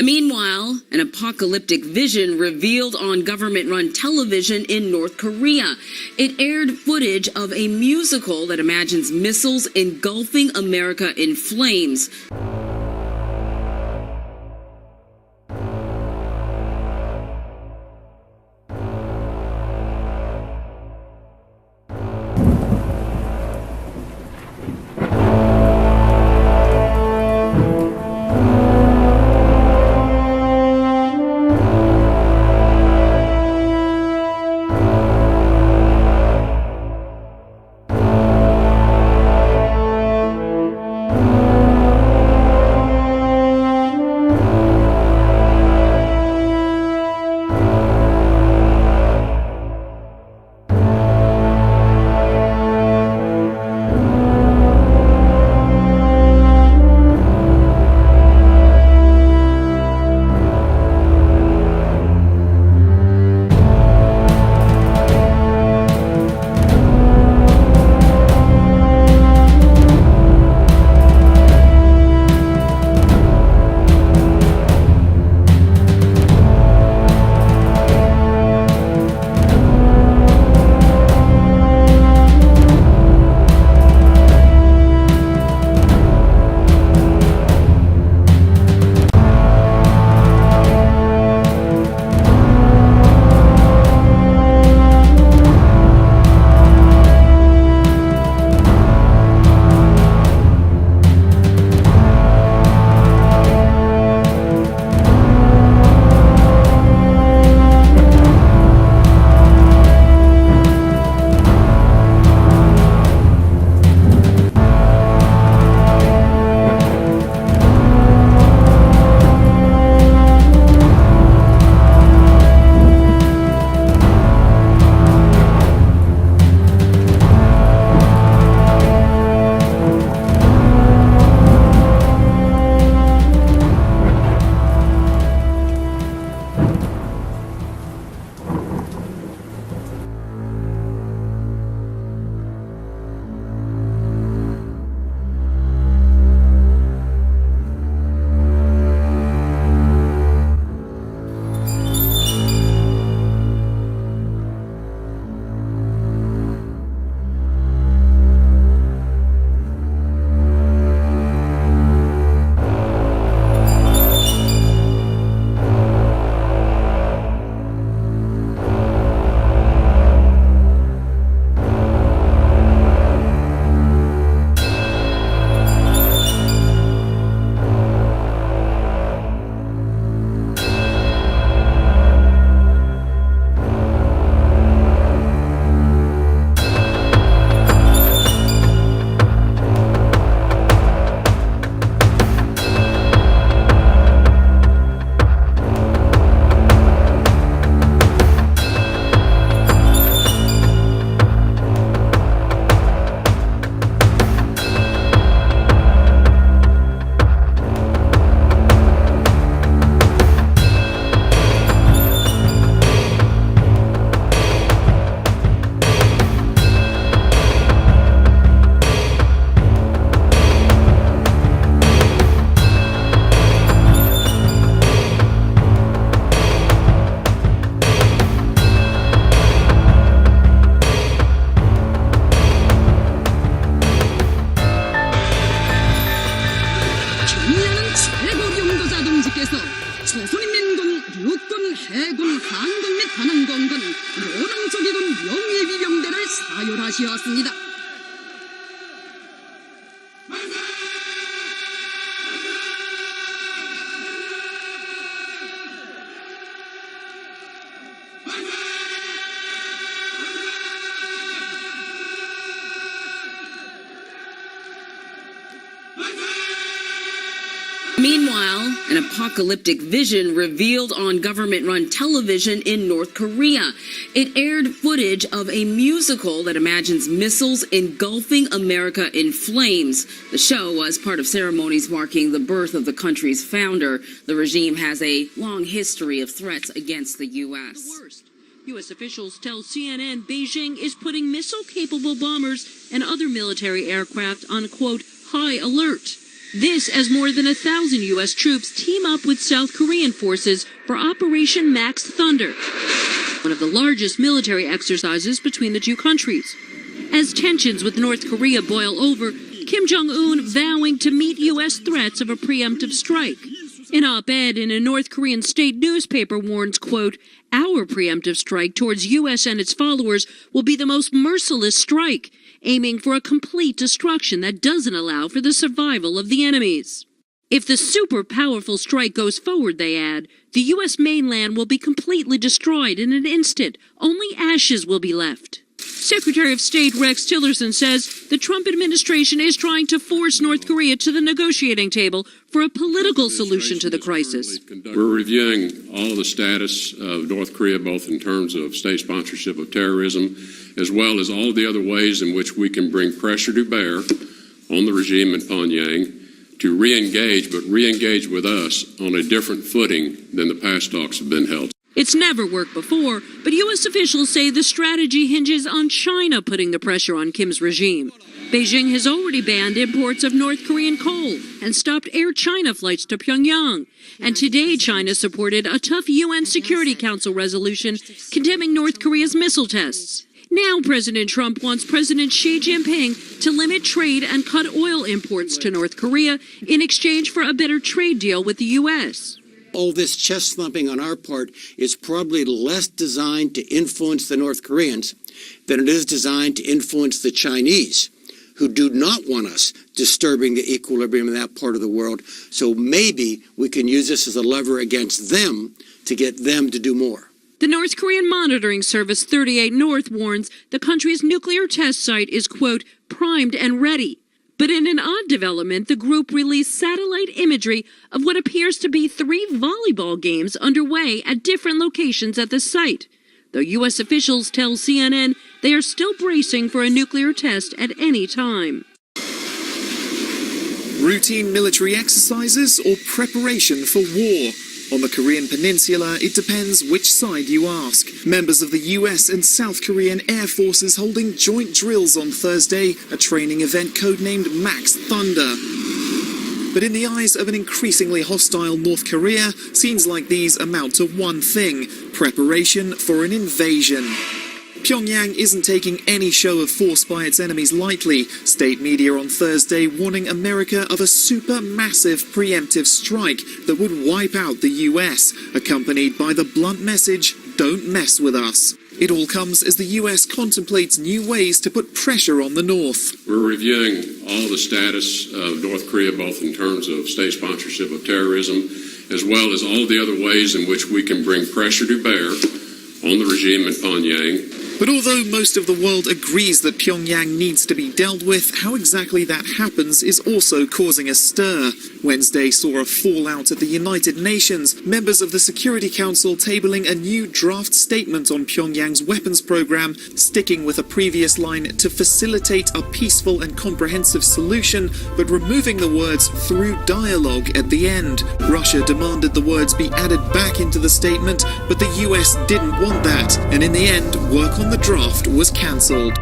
Meanwhile, an apocalyptic vision revealed on government-run television in North Korea. It aired footage of a musical that imagines missiles engulfing America in flames. 조선인민군, 육군, 해군, 한군 및 반항공군, 요랑적이군 명예비병대를 사열하시었습니다. Meanwhile, an apocalyptic vision revealed on government-run television in North Korea. It aired footage of a musical that imagines missiles engulfing America in flames. The show was part of ceremonies marking the birth of the country's founder. The regime has a long history of threats against the U.S. U.S. officials tell CNN Beijing is putting missile-capable bombers and other military aircraft on, quote, high alert. This as more than 1,000 U.S. troops team up with South Korean forces for Operation Max Thunder, one of the largest military exercises between the two countries. As tensions with North Korea boil over, Kim Jong-un vowing to meet U.S. threats of a preemptive strike. An op-ed in a North Korean state newspaper warns, quote, "Our preemptive strike towards U.S. and its followers will be the most merciless strike, aiming for a complete destruction that doesn't allow for the survival of the enemies." If the super powerful strike goes forward, they add, the U.S. mainland will be completely destroyed in an instant. Only ashes will be left. Secretary of State Rex Tillerson says the Trump administration is trying to force North Korea to the negotiating table for a political solution to the crisis. We're reviewing all of the status of North Korea, both in terms of state sponsorship of terrorism, as well as all the other ways in which we can bring pressure to bear on the regime in Pyongyang to re-engage, but re-engage with us on a different footing than the past talks have been held. It's never worked before, but U.S. officials say the strategy hinges on China putting the pressure on Kim's regime. Beijing has already banned imports of North Korean coal and stopped Air China flights to Pyongyang. And today, China supported a tough UN Security Council resolution condemning North Korea's missile tests. Now President Trump wants President Xi Jinping to limit trade and cut oil imports to North Korea in exchange for a better trade deal with the U.S. All this chest thumping on our part is probably less designed to influence the North Koreans than it is designed to influence the Chinese, who do not want us disturbing the equilibrium in that part of the world. So maybe we can use this as a lever against them to get them to do more. The North Korean monitoring service 38 North warns the country's nuclear test site is, quote, primed and ready. But in an odd development, the group released satellite imagery of what appears to be 3 volleyball games underway at different locations at the site. Though U.S. officials tell CNN they are still bracing for a nuclear test at any time. Routine military exercises or preparation for war? On the Korean peninsula, it depends which side you ask. Members of the US and South Korean Air Forces holding joint drills on Thursday, a training event codenamed Max Thunder. But in the eyes of an increasingly hostile North Korea, scenes like these amount to one thing: preparation for an invasion. Pyongyang isn't taking any show of force by its enemies lightly. State media on Thursday warning America of a supermassive preemptive strike that would wipe out the US, accompanied by the blunt message, "Don't mess with us." It all comes as the US contemplates new ways to put pressure on the North. We're reviewing all the status of North Korea, both in terms of state sponsorship of terrorism, as well as all the other ways in which we can bring pressure to bear on the regime in Pyongyang. But although most of the world agrees that Pyongyang needs to be dealt with, how exactly that happens is also causing a stir. Wednesday saw a fallout at the United Nations, members of the Security Council tabling a new draft statement on Pyongyang's weapons program, sticking with a previous line to facilitate a peaceful and comprehensive solution, but removing the words "through dialogue" at the end. Russia demanded the words be added back into the statement, but the US didn't want that, and in the end, work on the draft was cancelled.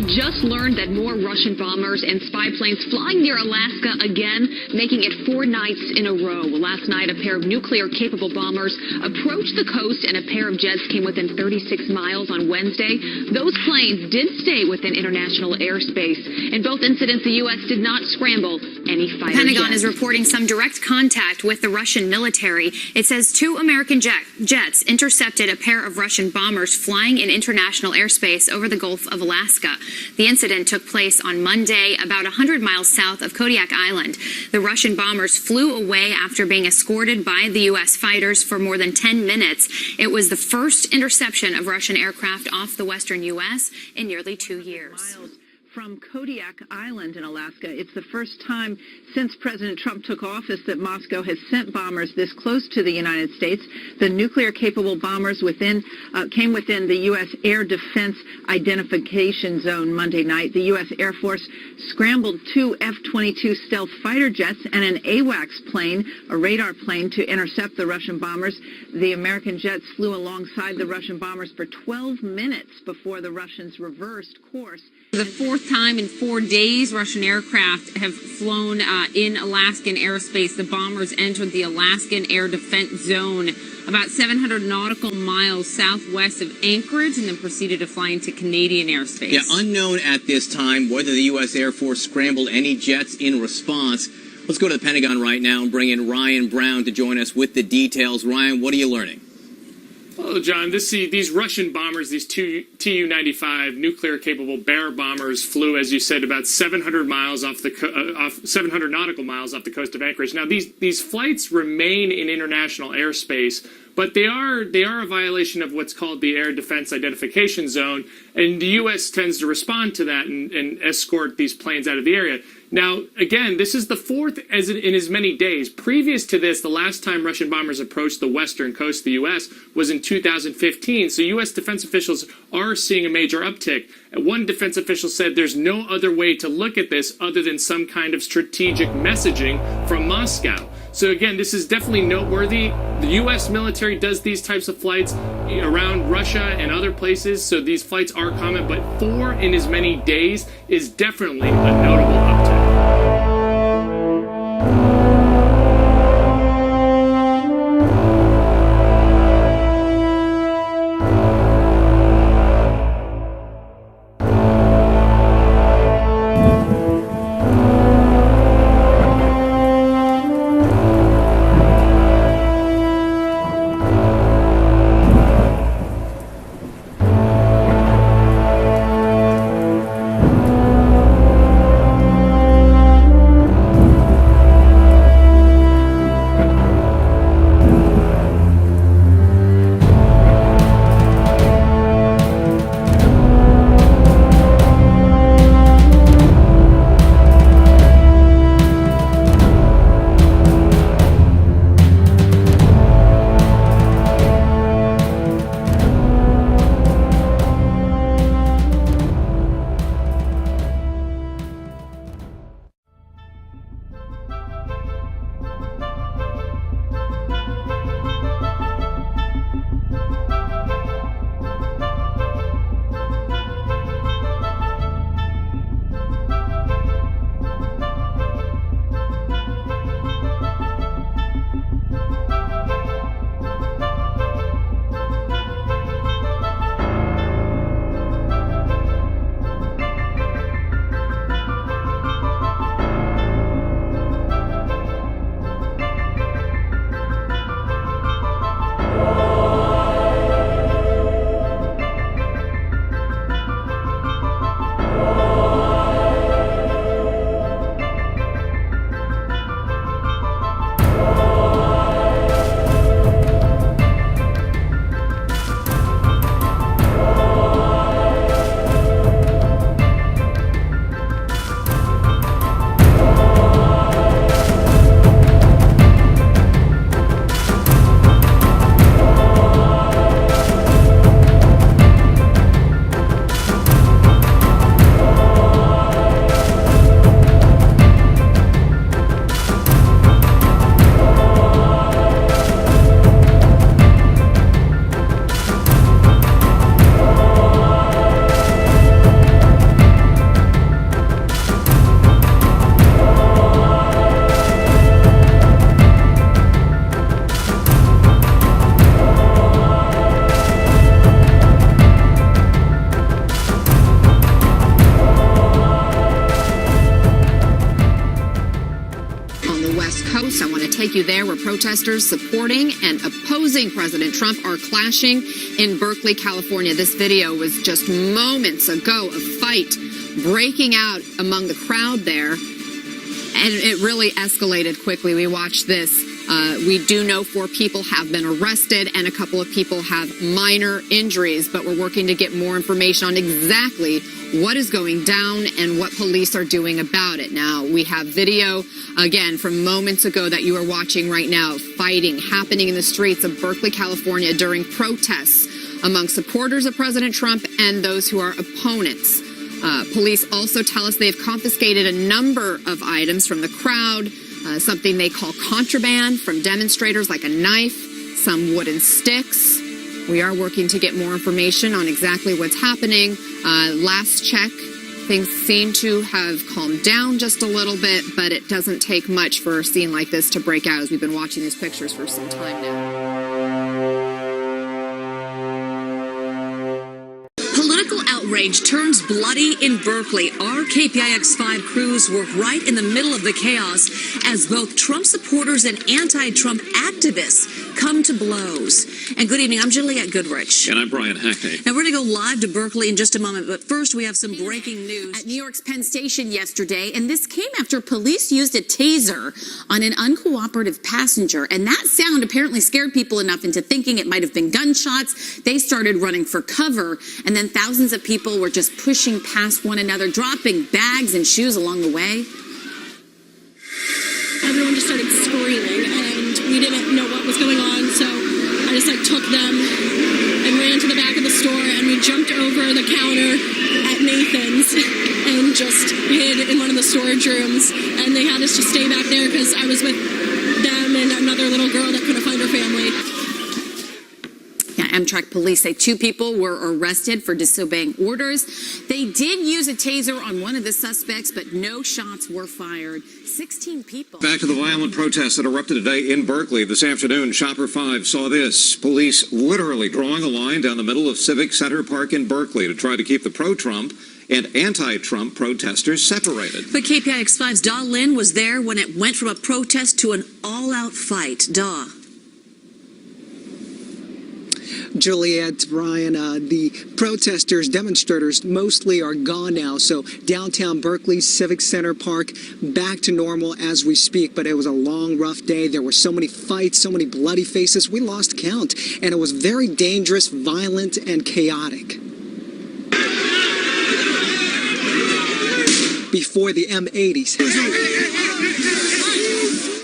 We just learned that more Russian bombers and spy planes flying near Alaska again, making it 4 nights in a row. Last night, a pair of nuclear-capable bombers approached the coast, and a pair of jets came within 36 miles on Wednesday. Those planes did stay within international airspace. In both incidents, the U.S. did not scramble any fighter The Pentagon jets. is reporting some direct contact with the Russian military. It says 2 American jets intercepted a pair of Russian bombers flying in international airspace over the Gulf of Alaska. The incident took place on Monday, about 100 miles south of Kodiak Island. The Russian bombers flew away after being escorted by the U.S. fighters for more than 10 minutes. It was the first interception of Russian aircraft off the western U.S. in nearly 2 years. From Kodiak Island in Alaska. It's the first time since President Trump took office that Moscow has sent bombers this close to the United States. The nuclear-capable bombers came within the U.S. air defense identification zone Monday night. The U.S. Air Force scrambled 2 F-22 stealth fighter jets and an AWACS plane, a radar plane, to intercept the Russian bombers. The American jets flew alongside the Russian bombers for 12 minutes before the Russians reversed course. For the 4th time in 4 days, Russian aircraft have flown in Alaskan airspace. The bombers entered the Alaskan Air Defense Zone about 700 nautical miles southwest of Anchorage and then proceeded to fly into Canadian airspace. Yeah, unknown at this time whether the U.S. Air Force scrambled any jets in response. Let's go to the Pentagon right now and bring in Ryan Brown to join us with the details. Ryan, what are you learning? Well, John, these Russian bombers, these Tu-95 nuclear-capable Bear bombers, flew, as you said, about 700 miles 700 nautical miles off the coast of Anchorage. Now, these flights remain in international airspace, but they are a violation of what's called the Air Defense Identification Zone, and the U.S. tends to respond to that and escort these planes out of the area. Now, again, this is the 4th in as many days. Previous to this, the last time Russian bombers approached the western coast of the U.S. was in 2015. So U.S. defense officials are seeing a major uptick. One defense official said there's no other way to look at this other than some kind of strategic messaging from Moscow. So again, this is definitely noteworthy. The U.S. military does these types of flights around Russia and other places, so these flights are common, but 4 in as many days is definitely a notable uptick. take you there, where protesters supporting and opposing President Trump are clashing in Berkeley, California. This video was just moments ago, a fight breaking out among the crowd there, and it really escalated quickly. We watched this. We do know 4 people have been arrested and a couple of people have minor injuries, but we're working to get more information on exactly what is going down and what police are doing about it. Now, we have video, again, from moments ago that you are watching right now, fighting happening in the streets of Berkeley, California during protests among supporters of President Trump and those who are opponents. Police also tell us they've confiscated a number of items from the crowd, something they call contraband from demonstrators, like a knife, some wooden sticks. We are working to get more information on exactly what's happening. Last check, things seem to have calmed down just a little bit, but it doesn't take much for a scene like this to break out, as we've been watching these pictures for some time now. Political outrage turns bloody in Berkeley. Our KPIX5 crews were right in the middle of the chaos as both Trump supporters and anti-Trump activists come to blows. And good evening, I'm Juliette Goodrich. And I'm Brian Hackney. Now we're going to go live to Berkeley in just a moment, but first we have some breaking news. At New York's Penn Station yesterday, and this came after police used a taser on an uncooperative passenger, and that sound apparently scared people enough into thinking it might have been gunshots. They started running for cover, and then thousands of people were just pushing past one another, dropping bags and shoes along the way. Everyone just started screaming, and we didn't know what was going on, so I just took them and ran to the back of the store, and we jumped over the counter at Nathan's and just hid in one of the storage rooms, and they had us just stay back there because I was with them and another little girl that couldn't find her family. Amtrak police say 2 people were arrested for disobeying orders. They did use a taser on one of the suspects, but no shots were fired. 16 people. Back to the violent protests that erupted today in Berkeley. This afternoon, Shopper 5 saw this. Police literally drawing a line down the middle of Civic Center Park in Berkeley to try to keep the pro-Trump and anti-Trump protesters separated. But KPIX5's Da Lin was there when it went from a protest to an all-out fight. Da. Juliette, Brian, the protesters, demonstrators mostly are gone now. So downtown Berkeley, Civic Center Park, back to normal as we speak. But it was a long, rough day. There were so many fights, so many bloody faces. We lost count. And it was very dangerous, violent, and chaotic. Before the M80s,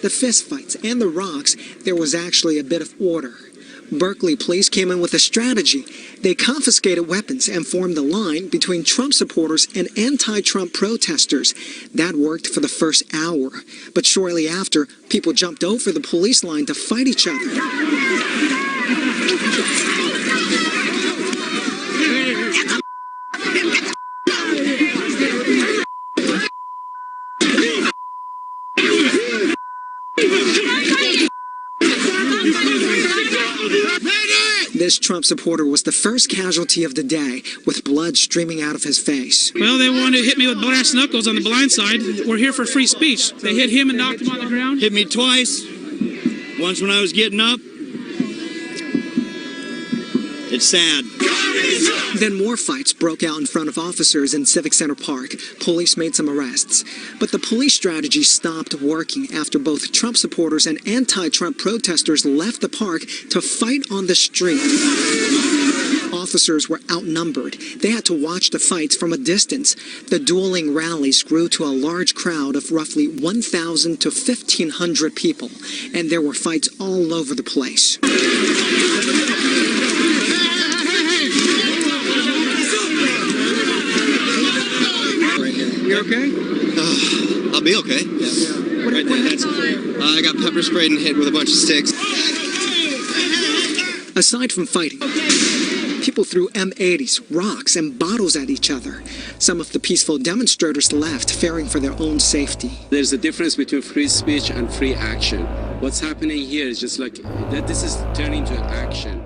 the fistfights, and the rocks, there was actually a bit of order. Berkeley police came in with a strategy. They confiscated weapons and formed a line between Trump supporters and anti-Trump protesters. That worked for the first hour. But shortly after, people jumped over the police line to fight each other. This Trump supporter was the first casualty of the day, with blood streaming out of his face. Well, they wanted to hit me with brass knuckles on the blind side. We're here for free speech. They hit him and knocked him on the ground. Hit me twice. Once when I was getting up. It's sad. Then more fights broke out in front of officers in Civic Center Park. Police made some arrests. But the police strategy stopped working after both Trump supporters and anti-Trump protesters left the park to fight on the street. Officers were outnumbered. They had to watch the fights from a distance. The dueling rallies grew to a large crowd of roughly 1,000 to 1,500 people. And there were fights all over the place. You okay? I'll be okay. Yeah. Right there. That's I got pepper sprayed and hit with a bunch of sticks. Aside from fighting, people threw M80s, rocks, and bottles at each other. Some of the peaceful demonstrators left, fearing for their own safety. There's a difference between free speech and free action. What's happening here is just like that. This is turning to action.